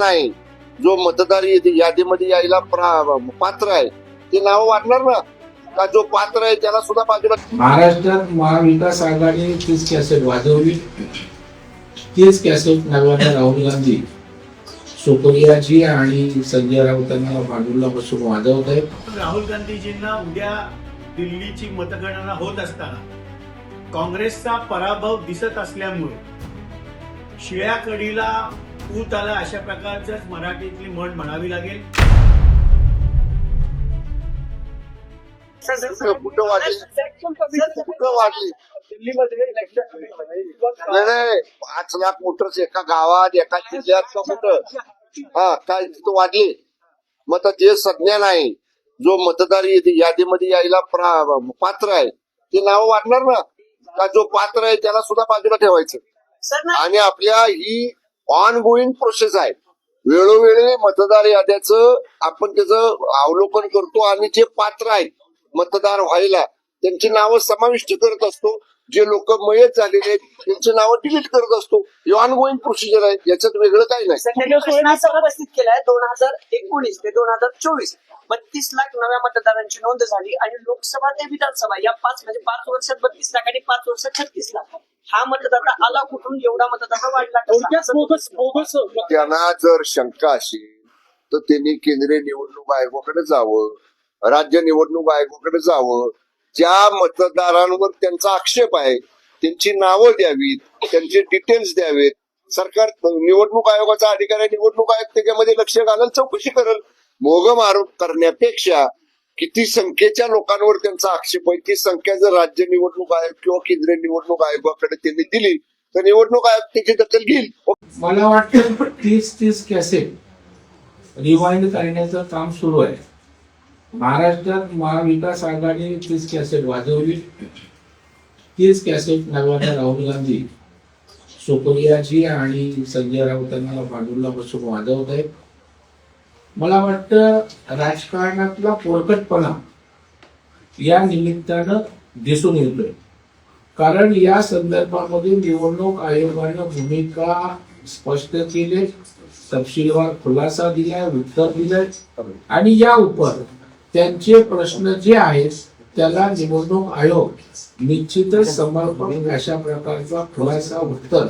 नाही, जो मतदार यादीमध्ये यायला पात्र आहे ते नाव वाढणार ना, का जो पात्र आहे त्याला सुद्धा बाजूला. महाराष्ट्रात महाविकास आघाडी तीच कॅसेट वाजवली, तीच कॅसेट नव्याने राहुल गांधी सुप्रियाजी आणि संजय राऊतांना बाजूला बसून वाजवत आहेत. राहुल गांधीजींना उद्या दिल्लीची मतगणना होत असताना काँग्रेसचा पराभव दिसत असल्यामुळे शिळ्या कढीला ऊत आला अशा प्रकारचंच मराठीतली म्हण म्हणावी लागेल. कुठं वाढली नाही, 5 लाख वोटर्स एका गावात एका जिल्ह्यात का कुठं काय तिथं वाढले. मग आता जे संज्ञा नाही, जो मतदार यादीमध्ये यायला पात्र आहे ते नाव वाढणार ना, का जो पात्र आहे त्याला सुद्धा बाजूला ठेवायचं. आणि आपल्या ही ऑन गोईंग प्रोसेस आहे. वेळोवेळी मतदार याद्याचं आपण त्याचं अवलोकन करतो आणि जे पात्र आहेत मतदार व्हायला त्यांची नावं समाविष्ट करत असतो. जे लोक मयत झालेले आहेत त्यांची नावं डिलीट करत असतो. ही ऑन गोईंग प्रोसिजर आहे, याच्यात वेगळं काही नाही. उपस्थित केलाय 2019 ते 2024 32 लाख नव्या मतदारांची नोंद झाली आणि लोकसभा ते विधानसभा या 5 वर्षात 32 लाख आणि 5 वर्षात 36 लाख. हा मतदाता आला कुठून, एवढा मतदाता वाढला? त्यांना जर शंका असेल तर त्यांनी केंद्रीय निवडणूक आयोगाकडे जावं, राज्य निवडणूक आयोगाकडे जावं. ज्या मतदारांवर त्यांचा आक्षेप आहे त्यांची नावं द्यावीत, त्यांचे डिटेल्स द्यावेत. सरकार निवडणूक आयोगाचा अधिकारी निवडणूक आयोग त्याच्यामध्ये लक्ष घालेल, चौकशी करेल. मोघम आरोप करण्यापेक्षा किती संख्येच्या लोकांवर त्यांचा आक्षेप आहे ती संख्या जर राज्य निवडणूक आयोग किंवा केंद्रीय निवडणूक आयोगाकडे त्यांनी दिली तर निवडणूक आयोग त्याची दखल घेईल. मला वाटतं तीच कॅसेट रिवाइंड करण्याचं काम सुरू आहे. महाराष्ट्रात महाविकास आघाडी तीच कॅसेट वाजवली, तीच कॅसेट नव्याने राहुल गांधी सुप्रियाजी आणि संजय राऊतांना बाजूला बसून वाजवत आहेत. मला वाटतं राजकारणातला पोरकटपणा या निमित्तानं दिसून येतोय. कारण या संदर्भामध्ये निवडणूक आयोगानं भूमिका स्पष्ट केली, तपशीलवार खुलासा दिलाय, उत्तर दिलंय आणि या उपर त्यांचे प्रश्न जे आहेत त्याला निवडणूक आयोग निश्चितच समर्पक अशा प्रकारचा खुलासा उत्तर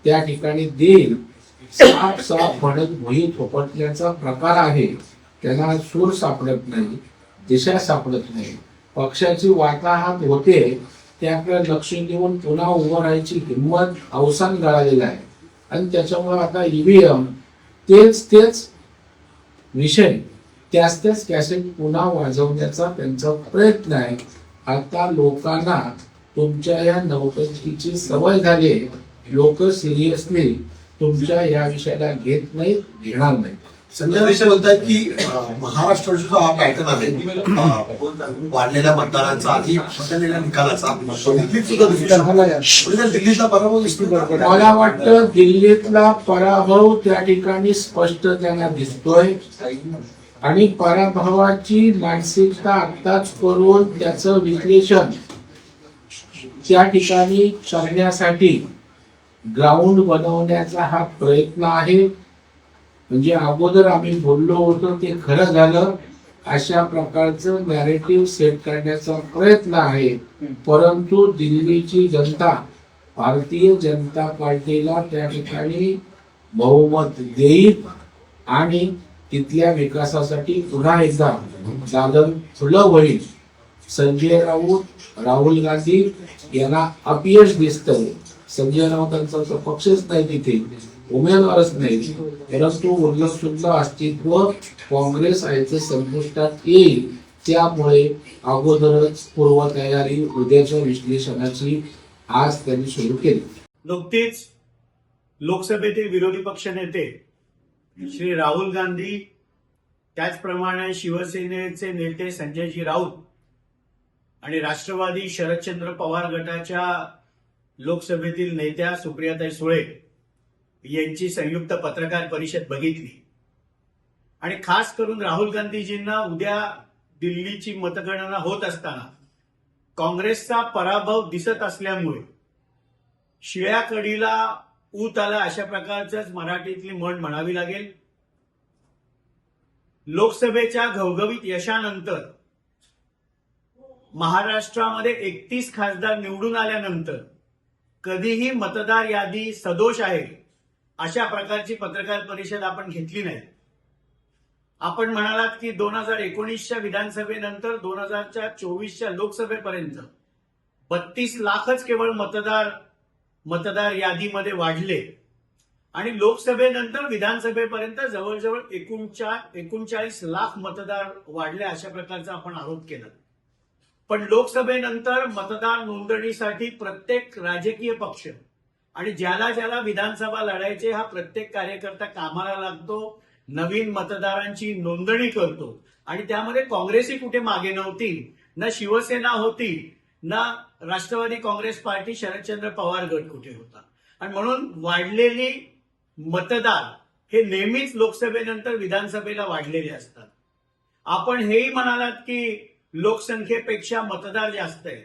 त्या ठिकाणी देईल. साफ म्हणत भुई थोपटण्याचा प्रकार आहे. त्यांना सूर सापडत नाही, दिशा सापडत नाही. पक्षाची वाताहत होते त्याकडे लक्ष देऊन पुन्हा उभं राहायची हिंमत अवसान गळालेला आहे. आणि त्याच्यामुळे आता ईव्हीएम तेच विषय त्याच कॅसेट पुन्हा वाजवण्याचा त्यांचा प्रयत्न आहे. आता लोकांना तुमच्या या नौटंकीची सवय झाली आहे. लोक सिरियसली तुमच्या या विषयाला घेत नाही, घेणार नाही. संजय देशमुख बोलतात की महाराष्ट्राचा जो हा पॅटर्न आहे वाढलेल्या मतदारांचा आधी बदललेल्या निकालाचा दिल्लीत सुद्धा दिसतो. दिल्लीचा पराभव दिसतो. मला वाटतं दिल्लीतला पराभव त्या ठिकाणी स्पष्ट त्यांना दिसतोय आणि पराभवाची मानसिकता आत्ताच करून त्याचं विश्लेषण त्या ठिकाणी करण्यासाठी ग्राउंड बनवण्याचा हा प्रयत्न आहे. म्हणजे अगोदर आम्ही बोललो होतो ते खरं झालं अशा प्रकारचं नॅरेटिव्ह सेट करण्याचा प्रयत्न आहे. परंतु दिल्लीची जनता भारतीय जनता पार्टीला त्या ठिकाणी बहुमत देईल आणि तिथल्या विकासासाठी पुन्हा एकदा दालन खुलं होईल. संजय राऊत, राहुल गांधी यांना अपयश दिसतंय. संजय राऊतांचा तर पक्षच नाही, तिथे उमेदवारच नाही. परंतु उरलं सुद्धा अस्तित्व काँग्रेस याचं संपुष्टात येईल. त्यामुळे अगोदरच पूर्वतयारी उद्याच्या विश्लेषणाची आज त्यांनी सुरू केली. नुकतीच लोकसभेतील विरोधी पक्षनेते श्री राहुल गांधी, त्याचप्रमाणे शिवसेनेचे नेते संजयजी राऊत आणि राष्ट्रवादी शरदचंद्र पवार गटाच्या लोकसभेतील नेत्या सुप्रियाताई सुळे यांची संयुक्त पत्रकार परिषद बघितली. आणि खास करून राहुल गांधीजींना उद्या दिल्लीची मतगणना होत असताना काँग्रेसचा पराभव दिसत असल्यामुळे शिळ्या कढीला ऊत आला अशा प्रकारचंच मराठीतली म्हण म्हणावी लागेल. लोकसभेच्या घवघवीत यशानंतर महाराष्ट्रामध्ये 31 खासदार निवडून आल्यानंतर कधीही मतदार यादी सदोष आहे अशा प्रकारची पत्रकार परिषद आपण घेतली नाही. आपण म्हणालात की 2019च्या विधानसभेनंतर 2024च्या लोकसभेपर्यंत 32 लाखच केवळ मतदार यादीमध्ये वाढले आणि लोकसभेनंतर विधानसभेपर्यंत जवळजवळ 39 लाख मतदार वाढले अशा प्रकारचा आपण आरोप केला. पण लोकसभेनंतर मतदार नोंदणीसाठी प्रत्येक राजकीय पक्ष आणि ज्याला ज्याला विधानसभा लढायचे हा प्रत्येक कार्यकर्ता कामाला लागतो, नवीन मतदारांची नोंदणी करतो आणि त्यामध्ये काँग्रेसही कुठे मागे नव्हती, ना शिवसेना होती, ना राष्ट्रवादी काँग्रेस पार्टी शरदचंद्र पवार गट कुठे होता. आणि म्हणून वाढलेली मतदार हे नेहमीच लोकसभेनंतर विधानसभेला वाढलेले असतात. आपण हेही म्हणालात की लोकसंख्येपेक्षा मतदार जास्त आहे.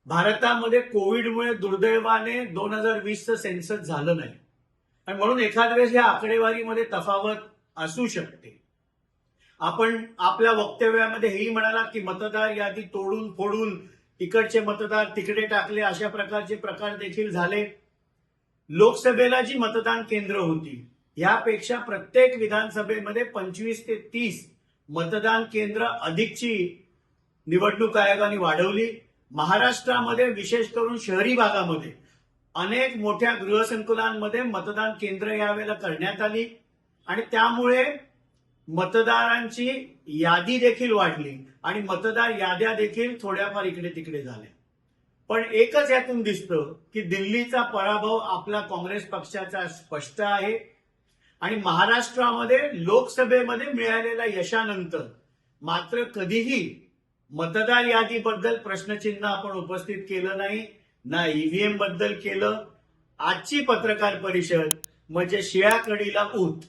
भारतामध्ये कोविडमुळे दुर्दैवाने 2020चं सेन्सस झालं नाही आणि म्हणून एखाद वेळेस या आकडेवारीमध्ये तफावत असू शकते. आपण आपल्या वक्तव्यामध्ये हेही म्हणालात की मतदार यादी तोडून फोडून इकडचे मतदार तिकडे टाकले अशा प्रकारचे प्रकार देखील झाले. लोकसभेला जी मतदान केंद्र होती यापेक्षा प्रत्येक विधानसभेमध्ये 25 ते 30 मतदान केंद्र अधिकची निवडणूक आयोगाने वाढवली. महाराष्ट्रामध्ये विशेष करून शहरी भागामध्ये अनेक मोठ्या गृहसंकुलांमध्ये मतदान केंद्र यावेळेला करण्यात आली आणि त्यामुळे मतदारांची यादी देखील वाढली आणि मतदार याद्या देखील थोड्याफार इकडे तिकडे झाल्या. पण एकच यातून दिसतं की दिल्लीचा पराभव आपला काँग्रेस पक्षाचा स्पष्ट आहे आणि महाराष्ट्रामध्ये लोकसभेमध्ये मिळालेल्या यशानंतर मात्र कधीही मतदार यादीबद्दल प्रश्नचिन्ह आपण उपस्थित केलं नाही, ना ईव्हीएम बद्दल केलं. आजची पत्रकार परिषद म्हणजे शिळ्या कडीला ऊत.